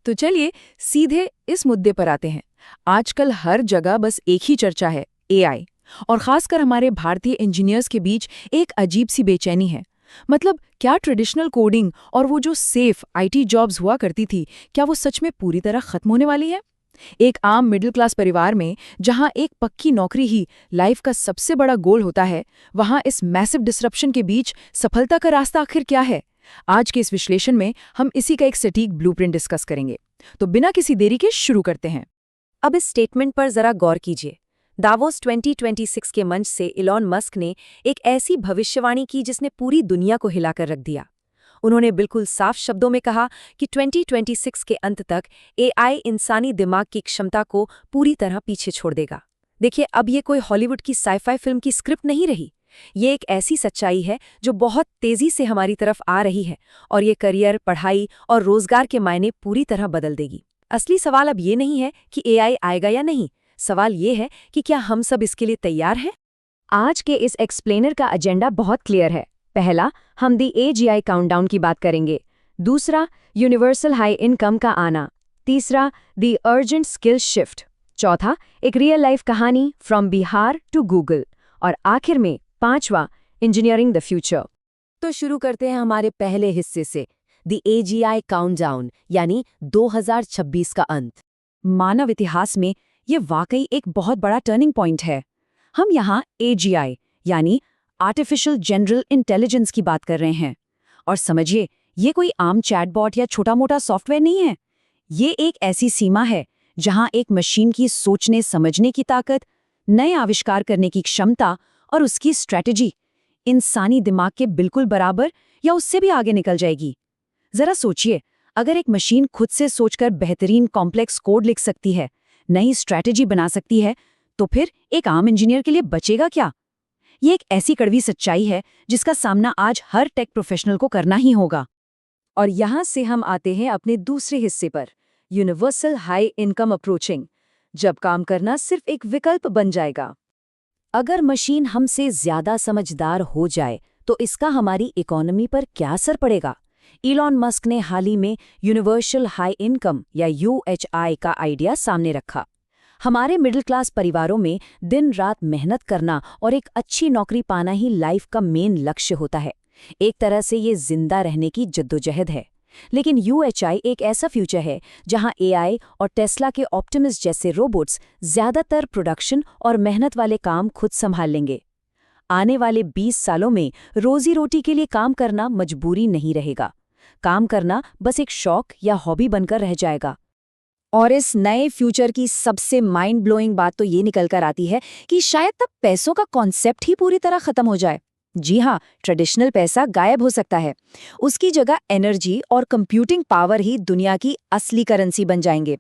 तो चलिए सीधे इस मुद्दे पर आते हैं। आजकल हर जगह बस एक ही चर्चा है, एआई। और खासकर हमारे भारतीय इंजीनियर्स के बीच एक अजीब सी बेचैनी है। मतलब क्या ट्रेडिशनल कोडिंग और वो जो सेफ आईटी जॉब्स हुआ करती थी, क्या वो सच में पूरी तरह खत्म होने वाली है? एक आम मिडिल क्लास परिवार में जहां एक पक्की नौकरी ही लाइफ का सबसे बड़ा गोल होता है, वहां इस मैसिव डिसरप्शन के बीच सफलता का रास्ता आखिर क्या है? आज के इस विश्लेषण में हम इसी का एक सटीक ब्लूप्रिंट डिस्कस करेंगे। तो बिना किसी देरी के शुरू करते हैं। अब इस स्टेटमेंट पर जरा गौर कीजिए। दावोस 2026 के मंच से इलॉन मस्क ने एक ऐसी भविष्यवाणी की जिसने पूरी दुनिया को हिलाकर रख दिया। उन्होंने बिल्कुल साफ शब्दों में कहा कि 2026 के अंत तक एआई इंसानी दिमाग की क्षमता को पूरी तरह पीछे छोड़ देगा। देखिए, अब ये कोई हॉलीवुड की साइफाई फिल्म की स्क्रिप्ट नहीं रही। ये एक ऐसी सच्चाई है जो बहुत तेजी से हमारी तरफ आ रही है और ये करियर, पढ़ाई और रोजगार के मायने पूरी तरह बदल देगी। असली सवाल अब ये नहीं है कि एआई आएगा या नहीं। सवाल ये है कि क्या हम सब इसके लिए तैयार हैं? आज के इस एक्सप्लेनर का एजेंडा बहुत क्लियर है। पहला, हम दी एजीआई काउंटडाउन की बात करेंगे। दूसरा, यूनिवर्सल हाई इनकम का आना। तीसरा, दी अर्जेंट स्किल शिफ्ट। चौथा, एक रियल लाइफ कहानी फ्रॉम बिहार टू गूगल। और आखिर में पांचवा, इंजीनियरिंग द फ्यूचर। तो शुरू करते हैं हमारे पहले हिस्से से, दी एजीआई काउंटडाउन, यानी 2026 का अंत। मानव इतिहास में ये वाकई एक बहुत बड़ा टर्निंग पॉइंट है। हम यहाँ एजीआई यानी आर्टिफिशियल जनरल इंटेलिजेंस की बात कर रहे हैं। और समझिए, ये कोई आम चैटबॉट या छोटा-मोटा सॉफ्टवेयर नहीं है। ये एक ऐसी सीमा है जहाँ एक मशीन की सोचने समझने की ताकत, नए आविष्कार करने की क्षमता और उसकी स्ट्रैटेजी इंसानी दिमाग के बिल्कुल बराबर या उससे भी आगे निकल जाएगी। जरा सोचिए, अगर एक मशीन खुद से सोचकर बेहतरीन कॉम्प्लेक्स कोड लिख सकती है, नई स्ट्रैटेजी बना सकती है, तो फिर एक आम इंजीनियर के लिए बचेगा क्या? ये एक ऐसी कड़वी सच्चाई है जिसका सामना आज हर टेक प्रोफेशनल को करना ही होगा। और यहाँ से हम आते हैं अपने दूसरे हिस्से पर, यूनिवर्सल हाई इनकम अप्रोचिंग, जब काम करना सिर्फ एक विकल्प बन जाएगा। अगर मशीन हमसे ज्यादा समझदार हो जाए तो इसका हमारी इकोनॉमी पर क्या असर पड़ेगा? इलॉन मस्क ने हाल ही में यूनिवर्सल हाई इनकम या यूएचआई का आइडिया सामने रखा। हमारे मिडिल क्लास परिवारों में दिन रात मेहनत करना और एक अच्छी नौकरी पाना ही लाइफ का मेन लक्ष्य होता है। एक तरह से ये जिंदा रहने की जद्दोजहद है। लेकिन यूएचआई एक ऐसा फ्यूचर है जहां एआई और टेस्ला के ऑप्टिमस जैसे रोबोट्स ज्यादातर प्रोडक्शन और मेहनत वाले काम खुद संभाल लेंगे। आने वाले 20 सालों में रोजी रोटी के लिए काम करना मजबूरी नहीं रहेगा। काम करना बस एक शौक या हॉबी बनकर रह जाएगा। और इस नए फ्यूचर की सबसे माइंड ब्लोइंग बात तो ये निकल कर आती है कि शायद तब पैसों का कॉन्सेप्ट ही पूरी तरह खत्म हो जाए। जी हाँ, ट्रेडिशनल पैसा गायब हो सकता है। उसकी जगह एनर्जी और कंप्यूटिंग पावर ही दुनिया की असली करेंसी बन जाएंगे।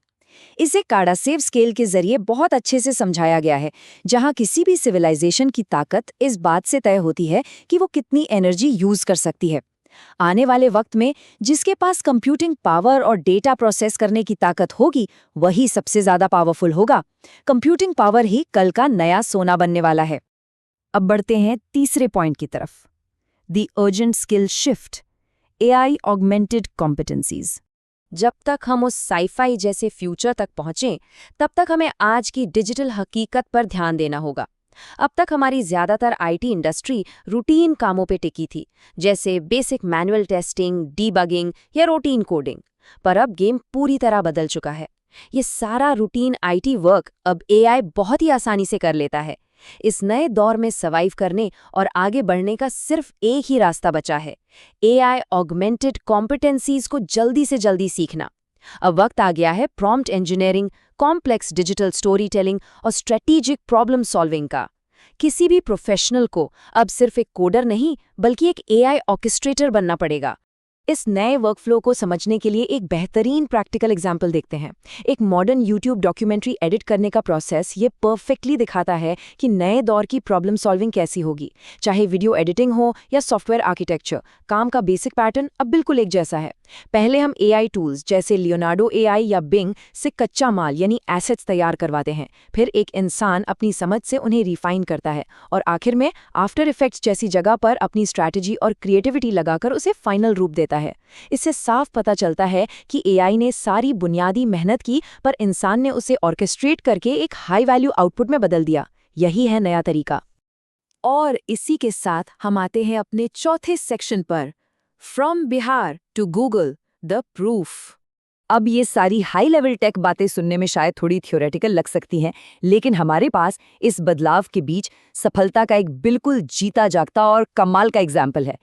इसे कार्डासेव स्केल के जरिए बहुत अच्छे से समझाया गया है, जहां किसी भी सिविलाइजेशन की ताकत इस बात से तय होती है कि वो कितनी एनर्जी यूज कर सकती है। आने वाले वक्त में जिसके पास कंप्यूटिंग पावर और डेटा प्रोसेस करने की ताकत होगी, वही सबसे ज्यादा पावरफुल होगा। कंप्यूटिंग पावर ही कल का नया सोना बनने वाला है। अब बढ़ते हैं तीसरे पॉइंट की तरफ, the urgent skill shift, AI augmented competencies. जब तक हम उस साइफाई जैसे फ्यूचर तक पहुंचें, तब तक हमें आज की डिजिटल हकीकत पर ध्यान देना होगा। अब तक हमारी ज्यादातर आईटी इंडस्ट्री रूटीन कामों पे टिकी थी, जैसे बेसिक मैनुअल टेस्टिंग, डीबगिंग या रूटीन कोडिंग। पर अब गेम पूरी तरह बदल चुका है। ये सारा रूटीन आईटी वर्क अब एआई बहुत ही आसानी से कर लेता है। इस नए दौर में सर्वाइव करने और आगे बढ़ने का सिर्फ एक ही रास्ता बचा है, एआई ऑगमेंटेड कॉम्पिटेंसीज को जल्दी से जल्दी सीखना। अब वक्त आ गया है prompt engineering, complex digital story telling और स्ट्रेटेजिक प्रॉब्लम सॉल्विंग का। किसी भी प्रोफेशनल को अब सिर्फ एक कोडर नहीं, बल्कि एक एआई ऑर्केस्ट्रेटर बनना पड़ेगा। इस नए वर्कफ्लो को समझने के लिए एक बेहतरीन प्रैक्टिकल एग्जाम्पल देखते हैं। एक मॉडर्न यूट्यूब डॉक्यूमेंट्री एडिट करने का प्रोसेस ये परफेक्टली दिखाता है कि नए दौर की प्रॉब्लम सॉल्विंग कैसी होगी। चाहे वीडियो एडिटिंग हो या सॉफ्टवेयर आर्किटेक्चर, काम का बेसिक पैटर्न अब बिल्कुल एक जैसा है। पहले हम एआई टूल्स जैसे लियोनार्डो एआई या बिंग से कच्चा माल यानी एसेट्स तैयार करवाते हैं। फिर एक इंसान अपनी समझ से उन्हें रिफाइन करता है और आखिर में आफ्टर इफेक्ट्स जैसी जगह पर अपनी स्ट्रैटेजी और क्रिएटिविटी लगाकर उसे फाइनल रूप देता होता है। इससे साफ पता चलता है कि एआई ने सारी बुनियादी मेहनत की, पर इंसान ने उसे ऑर्केस्ट्रेट करके एक हाई वैल्यू आउटपुट में बदल दिया। यही है नया तरीका। और इसी के साथ हम आते हैं अपने चौथे सेक्शन पर, from Bihar to Google the proof. अब ये सारी हाई लेवल टेक बातें सुनने में शायद थोड़ी थ्योरेटिकल लग सकती हैं, लेकिन हमारे पास इस बदलाव के बीच सफलता का एक बिल्कुल जीता जागता और कमाल का एग्जाम्पल है।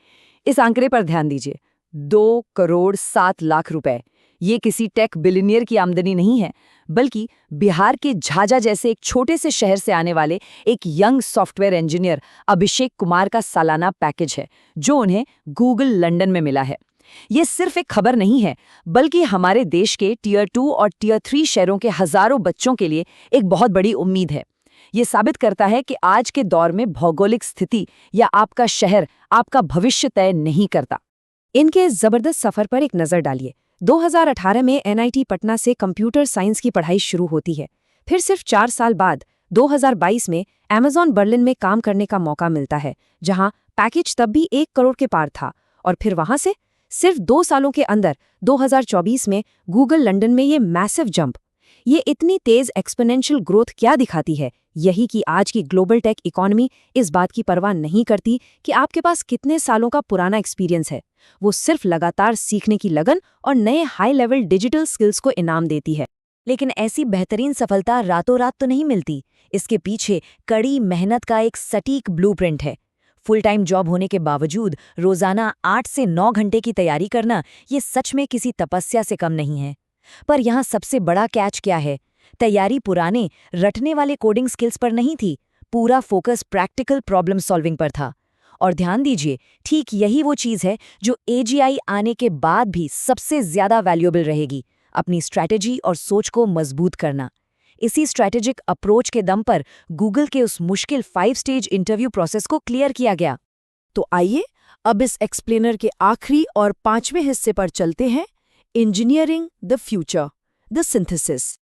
इस आंकड़े पर ध्यान दीजिए, 2,07,00,000 रुपए। ये किसी टेक बिलियनियर की आमदनी नहीं है, बल्कि बिहार के झाझा जैसे एक छोटे से शहर से आने वाले एक young software engineer Abhishek Kumar का सालाना पैकेज है, जो उन्हें गूगल लंदन में मिला है। ये सिर्फ एक खबर नहीं है, बल्कि हमारे देश के टियर 2 और टियर 3 शहरों के हजारों बच्चों के लिए एक बहुत बड़ी उम्मीद है। ये साबित करता है कि आज के दौर में भौगोलिक स्थिति या आपका शहर आपका भविष्य तय नहीं करता। इनके इस जबरदस्त सफर पर एक नजर डालिए। 2018 में एनआईटी पटना से कंप्यूटर साइंस की पढ़ाई शुरू होती है। फिर सिर्फ 4 साल बाद 2022 में अमेज़न बर्लिन में काम करने का मौका मिलता है, जहां पैकेज तब भी 1 करोड़ के पार था। और फिर वहां से सिर्फ 2 सालों के अंदर 2024 में गूगल लंदन में ये मैसिव जंप। ये इतनी तेज एक्सपोनेंशियल ग्रोथ क्या दिखाती है? यही कि आज की ग्लोबल टेक इकोनॉमी इस बात की परवाह नहीं करती कि आपके पास कितने सालों का पुराना एक्सपीरियंस है। वो सिर्फ लगातार सीखने की लगन और नए हाई लेवल डिजिटल स्किल्स को इनाम देती है। लेकिन ऐसी बेहतरीन सफलता रातों रात तो नहीं मिलती। इसके पीछे कड़ी मेहनत का एक सटीक ब्लूप्रिंट है। फुल टाइम जॉब होने के बावजूद रोजाना 8 से 9 घंटे की तैयारी करना, ये सच में किसी तपस्या से कम नहीं है। पर यहाँ सबसे बड़ा कैच क्या है? तैयारी पुराने रटने वाले कोडिंग स्किल्स पर नहीं थी, पूरा फोकस प्रैक्टिकल प्रॉब्लम सॉल्विंग पर था। और ध्यान दीजिए, ठीक यही वो चीज़ है जो एजीआई आने के बाद भी सबसे ज्यादा वैल्यूएबल रहेगी, अपनी स्ट्रैटेजी और सोच को मजबूत करना। इसी स्ट्रैटेजिक अप्रोच के दम पर गूगल के उस मुश्किल 5 स्टेज इंटरव्यू प्रोसेस को क्लियर किया गया। तो आइए अब इस एक्सप्लेनर के आखिरी और 5वें हिस्से पर चलते हैं, engineering the future, the synthesis.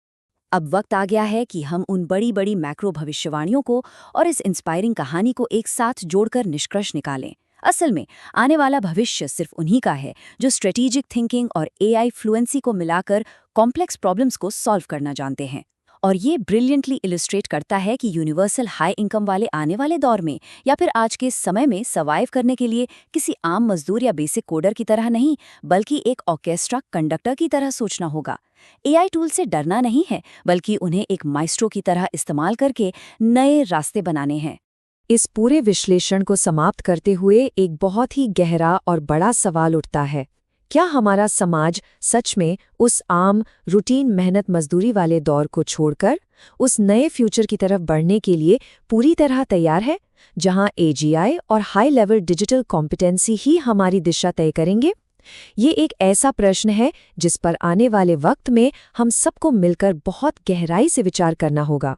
अब वक्त आ गया है कि हम उन बड़ी बड़ी मैक्रो भविष्यवाणियों को और इस इंस्पायरिंग कहानी को एक साथ जोड़कर निष्कर्ष निकालें। असल में आने वाला भविष्य सिर्फ उन्हीं का है जो स्ट्रेटेजिक थिंकिंग और एआई फ्लुएंसी को मिलाकर कॉम्प्लेक्स प्रॉब्लम्स को सॉल्व करना जानते हैं। और ये ब्रिलियंटली इलस्ट्रेट करता है कि यूनिवर्सल हाई इनकम वाले आने वाले दौर में या फिर आज के समय में सर्वाइव करने के लिए किसी आम मजदूर या बेसिक कोडर की तरह नहीं, बल्कि एक ऑर्केस्ट्रा कंडक्टर की तरह सोचना होगा। एआई टूल से डरना नहीं है, बल्कि उन्हें एक माइस्ट्रो की तरह इस्तेमाल करके नए रास्ते बनाने हैं। इस पूरे विश्लेषण को समाप्त करते हुए एक बहुत ही गहरा और बड़ा सवाल उठता है, क्या हमारा समाज सच में उस आम रूटीन मेहनत मजदूरी वाले दौर को छोड़कर उस नए फ्यूचर की तरफ बढ़ने के लिए पूरी तरह तैयार है, जहां एजीआई और हाई लेवल डिजिटल कॉम्पिटेंसी ही हमारी दिशा तय करेंगे? ये एक ऐसा प्रश्न है जिस पर आने वाले वक्त में हम सबको मिलकर बहुत गहराई से विचार करना होगा।